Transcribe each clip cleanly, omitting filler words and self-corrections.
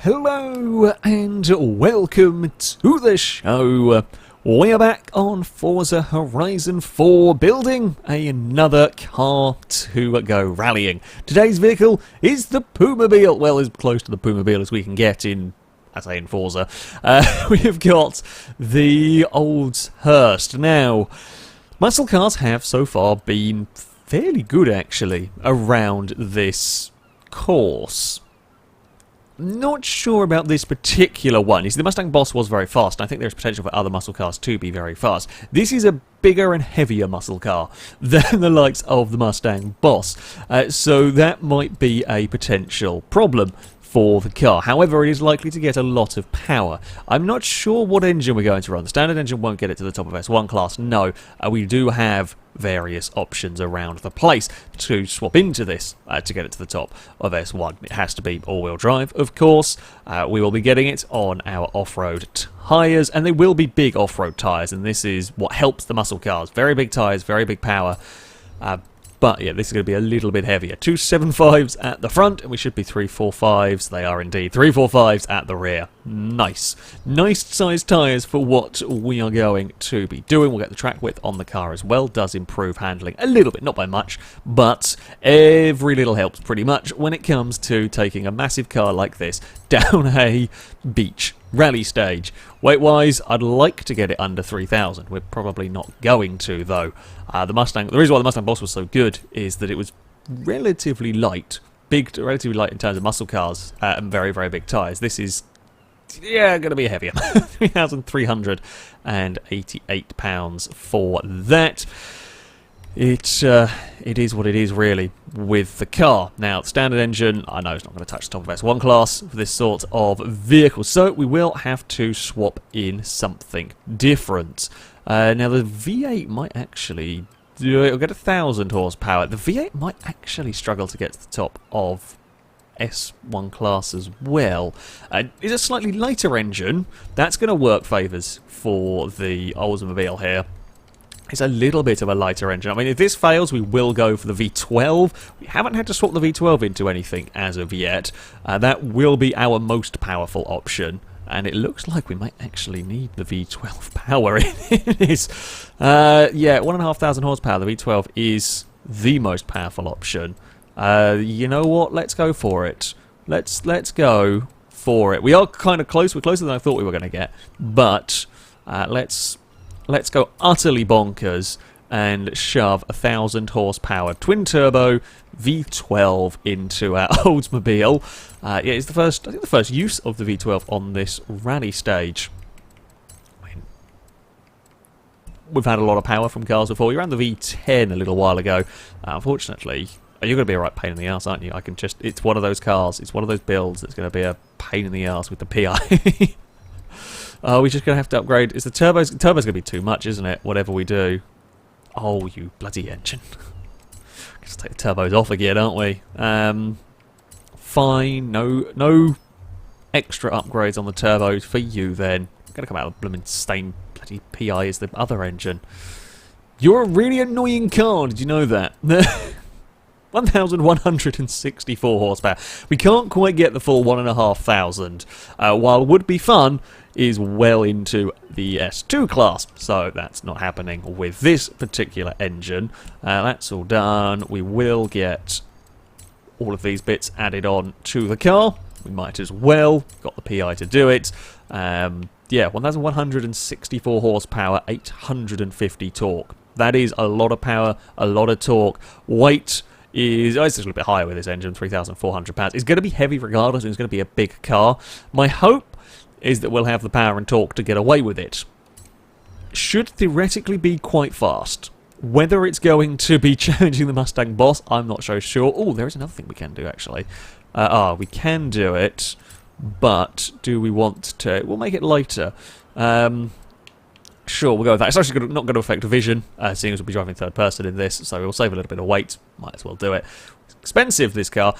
Hello and welcome to the show. We are back on Forza Horizon 4 building another car to go rallying. Today's vehicle is the Poomobile. Well, as close to the Poomobile as we can get in, I say in Forza. We've got the old Hearst. Now, muscle cars have so far been fairly good actually around this course. Not sure about this particular one. You see, the Mustang Boss was very fast, and I think there's potential for other muscle cars to be very fast. This is a bigger and heavier muscle car than the likes of the Mustang Boss, so that might be a potential problem for the car. However, it is likely to get a lot of power. I'm not sure what engine we're going to run. The standard engine won't get it to the top of S1 class, no. We do have various options around the place to swap into this to get it to the top of S1. It has to be all-wheel drive, of course. We will be getting it on our off-road tyres, and they will be big off-road tyres, and this is what helps the muscle cars. Very big tyres, very big power. But yeah, this is going to be a little bit heavier. 275s at the front, and we should be 345s. They are indeed 345s at the rear. Nice. Nice sized tyres for what we are going to be doing. We'll get the track width on the car as well. Does improve handling a little bit, not by much, but every little helps pretty much when it comes to taking a massive car like this down a beach rally stage. Weight-wise, I'd like to get it under 3,000. We're probably not going to, though. The reason why the Mustang Boss was so good is that it was relatively light. Relatively light in terms of muscle cars and very, very big tyres. This is, yeah, going to be heavier. 3,388 pounds for that. It is what it is, really, with the car. Now, the standard engine, I know it's not going to touch the top of S1 class for this sort of vehicle, so we will have to swap in something different. Now, the V8 might actually do it. It'll get 1,000 horsepower. The V8 might actually struggle to get to the top of S1 class as well. It's a slightly lighter engine. That's going to work favours for the Oldsmobile here. It's a little bit of a lighter engine. I mean, if this fails, we will go for the V12. We haven't had to swap the V12 into anything as of yet. That will be our most powerful option. And it looks like we might actually need the V12 power in this. Yeah, 1,500 horsepower. The V12 is the most powerful option. You know what? Let's go for it. Let's go for it. We are kind of close. We're closer than I thought we were going to get. But let's go utterly bonkers and shove 1,000 horsepower twin turbo V12 into our Oldsmobile. Yeah, it's I think the first use of the V12 on this rally stage. I mean, we've had a lot of power from cars before. We ran the V10 a little while ago. Unfortunately, you're going to be a right pain in the ass, aren't you? It's one of those cars. It's one of those builds that's going to be a pain in the ass with the PI. Oh, we're just going to have to upgrade. The turbo's going to be too much, isn't it? Whatever we do. Oh, you bloody engine. Just take the turbos off again, aren't we? Fine. No extra upgrades on the turbos for you then. I'm going to come out of blooming same bloody PI as the other engine. You're a really annoying car. Did you know that? 1,164 horsepower. We can't quite get the full 1,500. While would be fun, is well into the S2 class, so that's not happening with this particular engine. That's all done. We will get all of these bits added on to the car. We might as well. Got the PI to do it. Yeah, 1,164 horsepower, 850 torque. That is a lot of power, a lot of torque. Weight is, it's a little bit higher with this engine, 3,400 pounds. It's going to be heavy regardless, and it's going to be a big car. My hope is that we'll have the power and torque to get away with it. Should theoretically be quite fast. Whether it's going to be challenging the Mustang Boss, I'm not so sure. Oh, there is another thing we can do, actually. We can do it, but do we want to? We'll make it lighter. Sure, we'll go with that. It's actually not going to affect vision, seeing as we'll be driving third person in this, so we'll save a little bit of weight. Might as well do it. It's expensive, this car.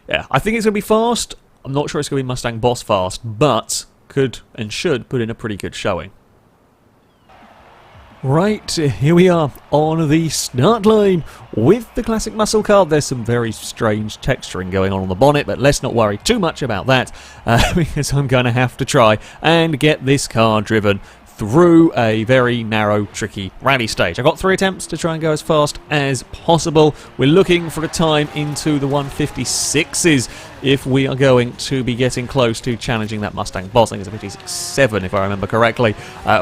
Yeah, I think it's going to be fast. I'm not sure it's going to be Mustang Boss fast, but could and should put in a pretty good showing. Right, here we are on the start line with the classic muscle car. There's some very strange texturing going on the bonnet, but let's not worry too much about that because I'm going to have to try and get this car driven through a very narrow, tricky rally stage. I've got 3 attempts to try and go as fast as possible. We're looking for a time into the 156s if we are going to be getting close to challenging that Mustang boss. I think it's a 56.7 if I remember correctly,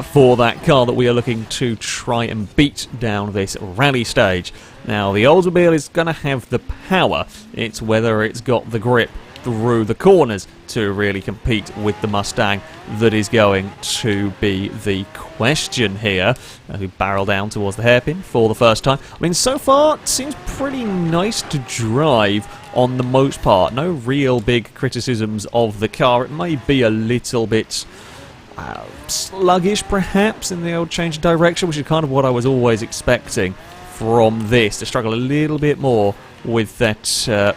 for that car that we are looking to try and beat down this rally stage. Now, the Oldsmobile is going to have the power. It's whether it's got the grip through the corners to really compete with the Mustang that is going to be the question here. We barrel down towards the hairpin for the first time. I mean, so far it seems pretty nice to drive on the most part. No real big criticisms of the car. It may be a little bit sluggish perhaps in the old change of direction, which is kind of what I was always expecting from this, to struggle a little bit more with that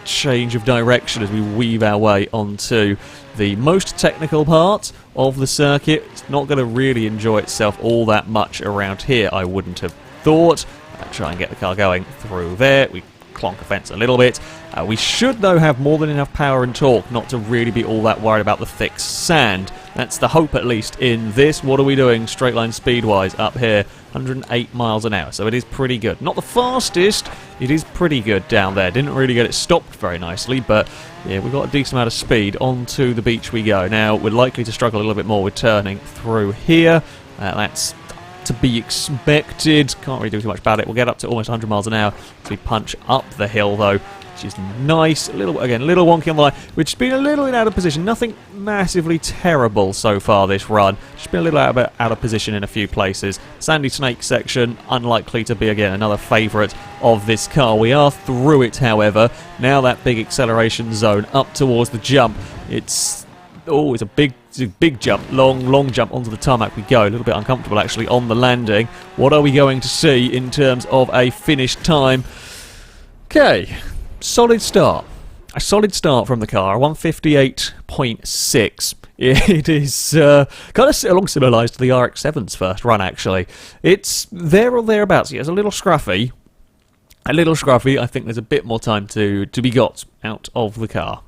change of direction as we weave our way onto the most technical part of the circuit. It's not going to really enjoy itself all that much around here, I wouldn't have thought. Try and get the car going through there. We clonk a fence a little bit. We should, though, have more than enough power and torque not to really be all that worried about the thick sand. That's the hope, at least, in this. What are we doing straight line speed-wise up here? 108 miles an hour, so it is pretty good. Not the fastest, it is pretty good down there. Didn't really get it stopped very nicely, but yeah, we've got a decent amount of speed. Onto the beach we go. Now, we're likely to struggle a little bit more with turning through here. That's to be expected. Can't really do too much about it. We'll get up to almost 100 miles an hour as we punch up the hill, though, which is nice. A little wonky on the line, which has been a little bit out of position. Nothing massively terrible so far this run. Just been a little out of position in a few places. Sandy Snake section, unlikely to be, again, another favourite of this car. We are through it, however. Now that big acceleration zone up towards the jump. It's a big jump, long jump onto the tarmac we go. A little bit uncomfortable, actually, on the landing. What are we going to see in terms of a finish time? Okay, solid start. A solid start from the car, 158.6. It is kind of along similar lines to the RX-7's first run, actually. It's there or thereabouts. It's a little scruffy. I think there's a bit more time to be got out of the car.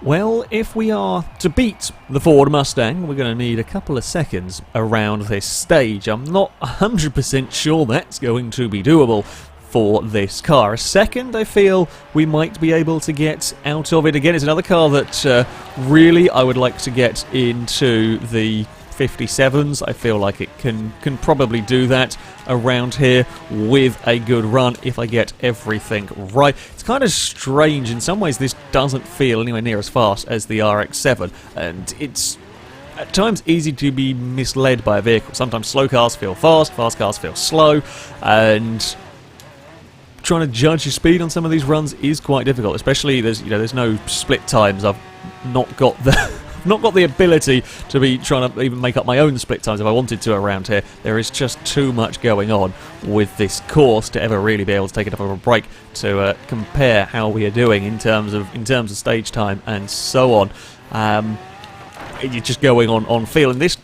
Well, if we are to beat the Ford Mustang, we're going to need a couple of seconds around this stage. I'm not 100% sure that's going to be doable for this car. A second, I feel we might be able to get out of it. Again, it's another car that really I would like to get into the 57s. I feel like it can probably do that around here with a good run if I get everything right. It's kind of strange. In some ways, this doesn't feel anywhere near as fast as the RX-7, and it's at times easy to be misled by a vehicle. Sometimes slow cars feel fast cars feel slow, and trying to judge your speed on some of these runs is quite difficult, especially there's no split times. I've not got the ability to be trying to even make up my own split times if I wanted to around here. There is just too much going on with this course to ever really be able to take enough of a break to compare how we are doing in terms of stage time and so on. You're just going on feel, and this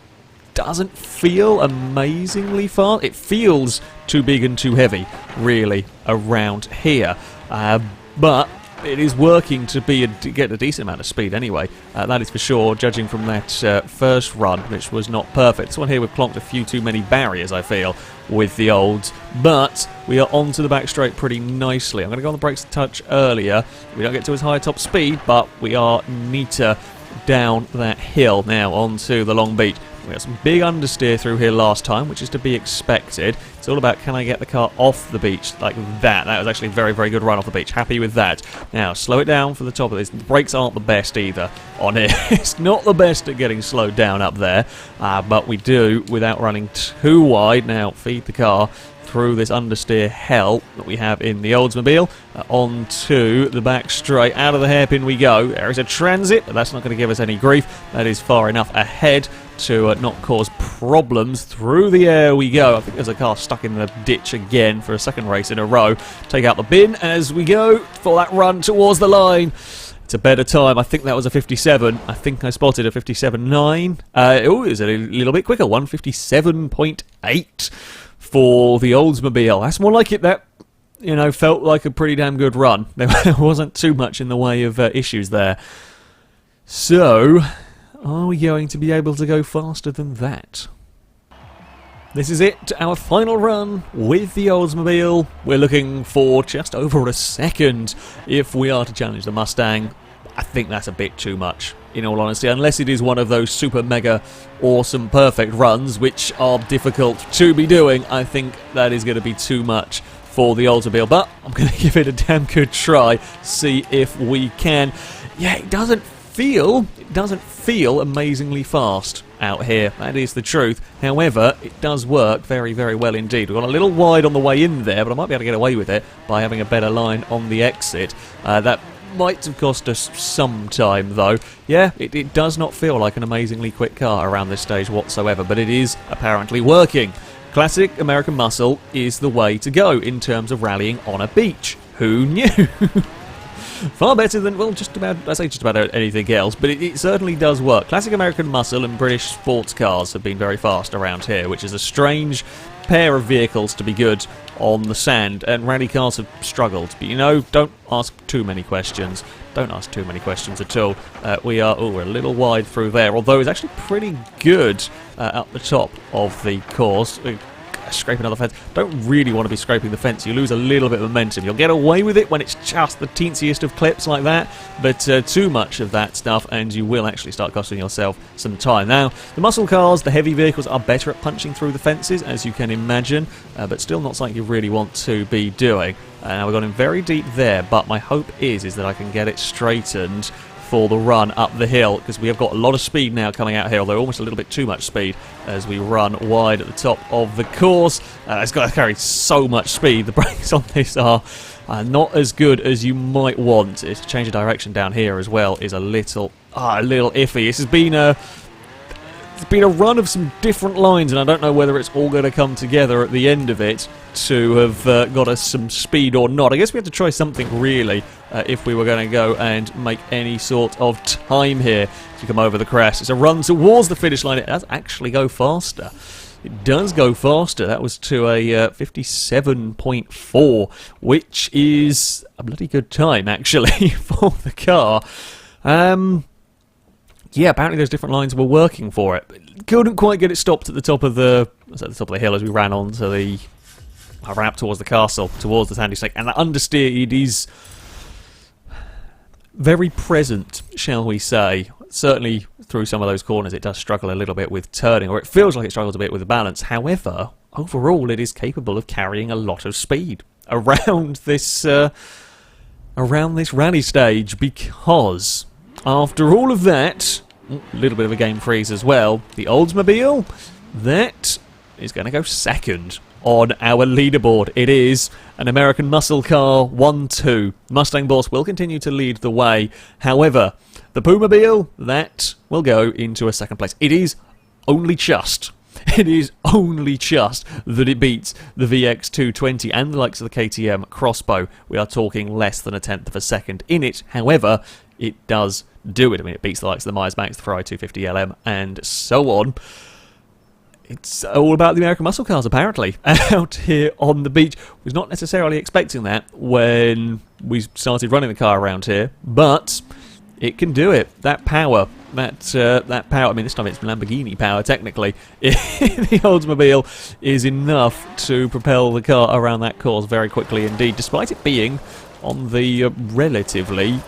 doesn't feel amazingly fast. It feels too big and too heavy, really, around here. But it is working to get a decent amount of speed anyway. That is for sure, judging from that first run, which was not perfect. This one here, we've clonked a few too many barriers, I feel, with the olds. But we are onto the back straight pretty nicely. I'm going to go on the brakes a touch earlier. We don't get to as high a top speed, but we are neater down that hill now onto the long beach. We got some big understeer through here last time, which is to be expected. It's all about, can I get the car off the beach like that? That was actually a very, very good run off the beach. Happy with that. Now, slow it down for the top of this. The brakes aren't the best either on it. It's not the best at getting slowed down up there, but we do without running too wide. Now, feed the car through this understeer hell that we have in the Oldsmobile onto the back straight. Out of the hairpin we go. There is a transit, but that's not going to give us any grief. That is far enough ahead to not cause problems. Through the air we go. I think there's a car stuck in the ditch again for a second race in a row. Take out the bin as we go for that run towards the line. It's a better time. I think that was a 57. I think I spotted a 57.9. Oh, it was a little bit quicker. 157.8 for the Oldsmobile. That's more like it. That, you know, felt like a pretty damn good run. There wasn't too much in the way of issues there. So, are we going to be able to go faster than that? This is it, our final run with the Oldsmobile. We're looking for just over a second if we are to challenge the Mustang. I think that's a bit too much, in all honesty, unless it is one of those super mega awesome perfect runs which are difficult to be doing. I think that is going to be too much for the Oldsmobile, but I'm going to give it a damn good try, see if we can. Yeah, it doesn't feel amazingly fast out here, that is the truth. However, it does work very, very well indeed. We've got a little wide on the way in there, but I might be able to get away with it by having a better line on the exit. That might have cost us some time though. Yeah, it does not feel like an amazingly quick car around this stage whatsoever, but it is apparently working. Classic American muscle is the way to go in terms of rallying on a beach. Who knew? Far better than, well, just about anything else, but it certainly does work. Classic American muscle and British sports cars have been very fast around here, which is a strange pair of vehicles to be good on the sand, and rally cars have struggled. But, you know, don't ask too many questions. Don't ask too many questions at all. We're a little wide through there, although it's actually pretty good up the top of the course. Scrape another fence. Don't really want to be scraping the fence. You lose a little bit of momentum. You'll get away with it when it's just the teensiest of clips like that, but too much of that stuff and you will actually start costing yourself some time. Now, the muscle cars, the heavy vehicles, are better at punching through the fences, as you can imagine, but still not something you really want to be doing. Now, we've got him very deep there, but my hope is that I can get it straightened for the run up the hill, because we have got a lot of speed now coming out here, although almost a little bit too much speed as we run wide at the top of the course. It's got to carry so much speed. The brakes on this are not as good as you might want. It's to change of direction down here as well is a little iffy. This has been it's been a run of some different lines, and I don't know whether it's all going to come together at the end of it to have got us some speed or not. I guess we have to try something really if we were going to go and make any sort of time here to come over the crest. It's a run towards the finish line. It does actually go faster. It does go faster. That was to a 57.4, which is a bloody good time actually for the car. Yeah, apparently those different lines were working for it. Couldn't quite get it stopped at the top of the hill as we ran on to the ran up towards the castle, towards the Sandy Snake, and that understeer, it is very present, shall we say. Certainly through some of those corners it does struggle a little bit with turning, or it feels like it struggles a bit with the balance. However, overall it is capable of carrying a lot of speed around this rally stage, because after all of that, a little bit of a game freeze as well, the Oldsmobile, that is going to go second on our leaderboard. It is an American muscle car 1-2. Mustang Boss will continue to lead the way. However, the Poomobile, that will go into a second place. It is only just that it beats the VX220 and the likes of the KTM Crossbow. We are talking less than a tenth of a second in it. However, it does do it. I mean, it beats the likes of the Myers Max, the Ferrari 250LM, and so on. It's all about the American muscle cars, apparently, out here on the beach. Was not necessarily expecting that when we started running the car around here, but it can do it. That power, that power, I mean, this time it's Lamborghini power, technically. The Oldsmobile is enough to propel the car around that course very quickly indeed, despite it being on the relatively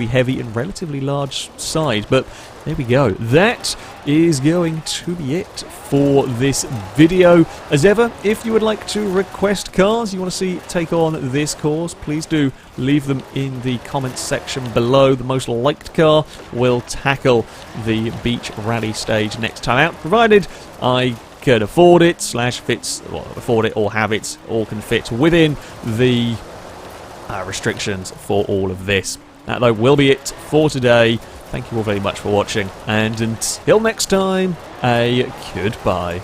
heavy and relatively large side. But there we go. That is going to be it for this video. As ever, if you would like to request cars you want to see take on this course, please do leave them in the comments section below. The most liked car will tackle the beach rally stage next time out, provided I can afford it, afford it or have it, all can fit within the restrictions for all of this. That, though, will be it for today. Thank you all very much for watching, and until next time, a goodbye.